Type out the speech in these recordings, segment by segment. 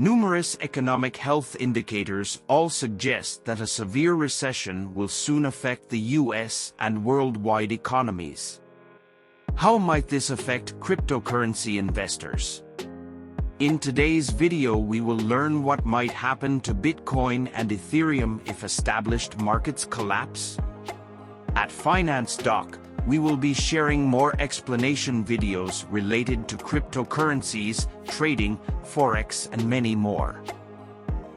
Numerous economic health indicators all suggest that a severe recession will soon affect the US and worldwide economies. How might this affect cryptocurrency investors? In today's video, we will learn what might happen to Bitcoin and Ethereum if established markets collapse. At Finance Doc, we will be sharing more explanation videos related to cryptocurrencies, trading, forex, and many more.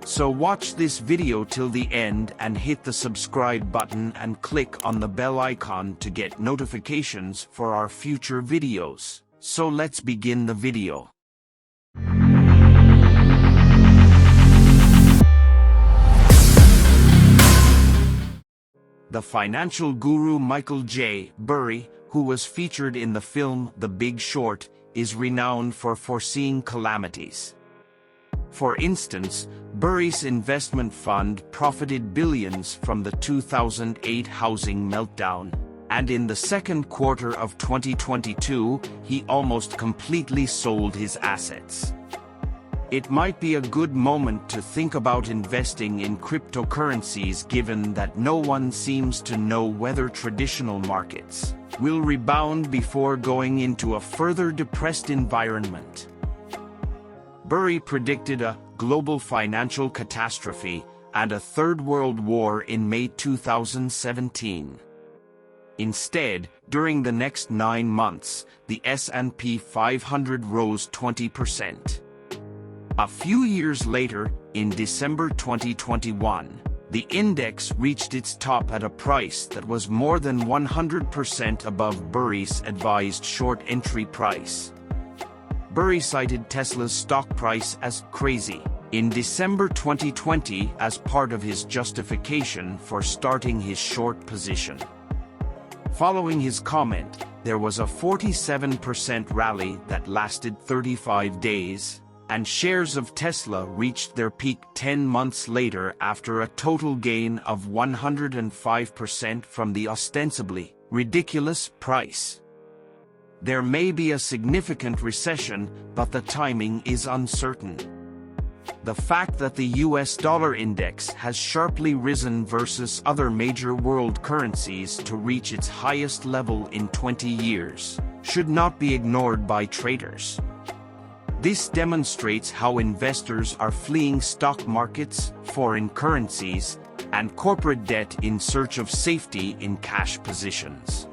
So watch this video till the end and hit the subscribe button and click on the bell icon to get notifications for our future videos. So let's begin the video. The financial guru Michael J. Burry, who was featured in the film The Big Short, is renowned for foreseeing calamities. For instance, Burry's investment fund profited billions from the 2008 housing meltdown, and in the second quarter of 2022, he almost completely sold his assets. It might be a good moment to think about investing in cryptocurrencies, given that no one seems to know whether traditional markets will rebound before going into a further depressed environment. Burry predicted a global financial catastrophe and a third world war in May 2017. Instead, during the next 9 months, the S&P 500 rose 20%. A few years later, in December 2021, the index reached its top at a price that was more than 100% above Burry's advised short entry price. Burry cited Tesla's stock price as crazy in December 2020 as part of his justification for starting his short position. Following his comment, there was a 47% rally that lasted 35 days. And shares of Tesla reached their peak 10 months later after a total gain of 105% from the ostensibly ridiculous price. There may be a significant recession, but the timing is uncertain. The fact that the US dollar index has sharply risen versus other major world currencies to reach its highest level in 20 years should not be ignored by traders. This demonstrates how investors are fleeing stock markets, foreign currencies, and corporate debt in search of safety in cash positions.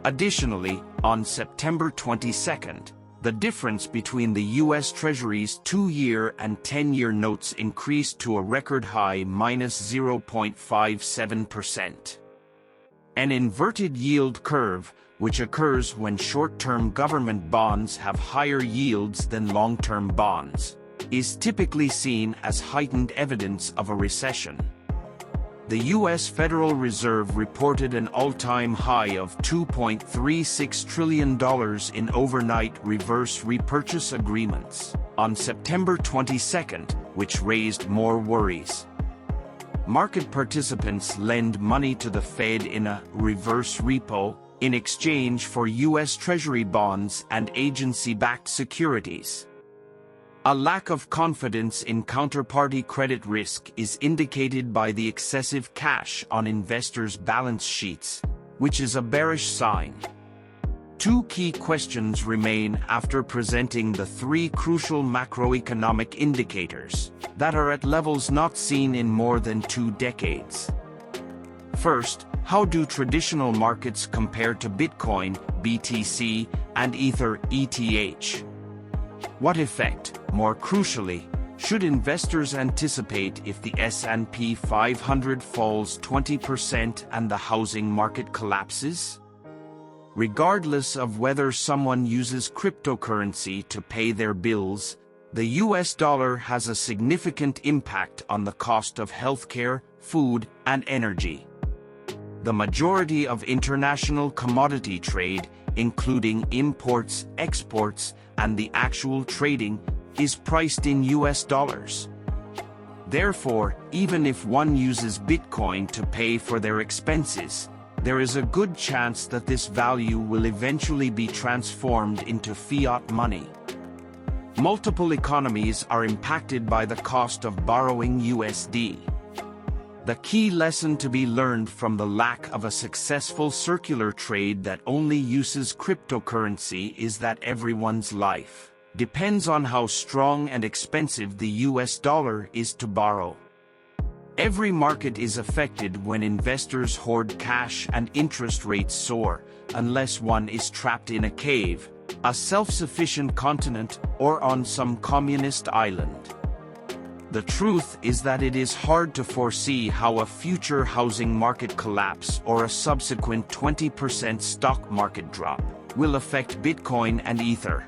Additionally, on September 22nd, the difference between the U.S. Treasury's 2-year and 10-year notes increased to a record high -0.57%. An inverted yield curve, which occurs when short-term government bonds have higher yields than long-term bonds, is typically seen as heightened evidence of a recession. The U.S. Federal Reserve reported an all-time high of $2.36 trillion in overnight reverse repurchase agreements on September 22nd, which raised more worries. Market participants lend money to the Fed in a reverse repo in exchange for U.S. Treasury bonds and agency-backed securities. A lack of confidence in counterparty credit risk is indicated by the excessive cash on investors' balance sheets, which is a bearish sign. Two key questions remain after presenting the three crucial macroeconomic indicators that are at levels not seen in more than 2 decades. First, how do traditional markets compare to Bitcoin, BTC, and Ether, ETH? What effect, more crucially, should investors anticipate if the S&P 500 falls 20% and the housing market collapses? Regardless of whether someone uses cryptocurrency to pay their bills, the US dollar has a significant impact on the cost of healthcare, food, and energy. The majority of international commodity trade, including imports, exports, and the actual trading, is priced in US dollars. Therefore, even if one uses Bitcoin to pay for their expenses, there is a good chance that this value will eventually be transformed into fiat money. Multiple economies are impacted by the cost of borrowing USD. The key lesson to be learned from the lack of a successful circular trade that only uses cryptocurrency is that everyone's life depends on how strong and expensive the US dollar is to borrow. Every market is affected when investors hoard cash and interest rates soar, unless one is trapped in a cave, a self-sufficient continent, or on some communist island. The truth is that it is hard to foresee how a future housing market collapse or a subsequent 20% stock market drop will affect Bitcoin and Ether.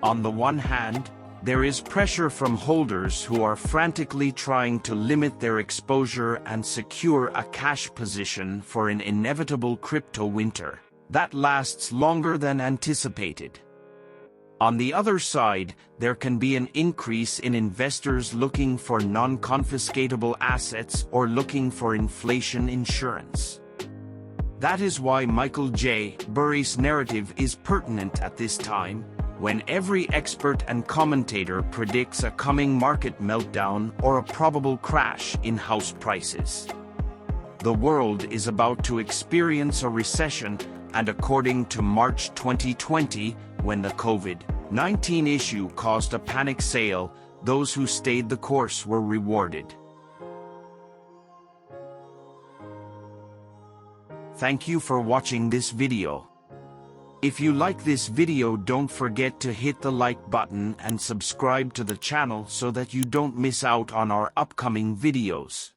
On the one hand, there is pressure from holders who are frantically trying to limit their exposure and secure a cash position for an inevitable crypto winter that lasts longer than anticipated. On the other side, there can be an increase in investors looking for non-confiscatable assets or looking for inflation insurance. That is why Michael J. Burry's narrative is pertinent at this time, when every expert and commentator predicts a coming market meltdown or a probable crash in house prices. The world is about to experience a recession, and according to March 2020, when the COVID-19 issue caused a panic sale, those who stayed the course were rewarded. Thank you for watching this video. If you like this video, don't forget to hit the like button and subscribe to the channel so that you don't miss out on our upcoming videos.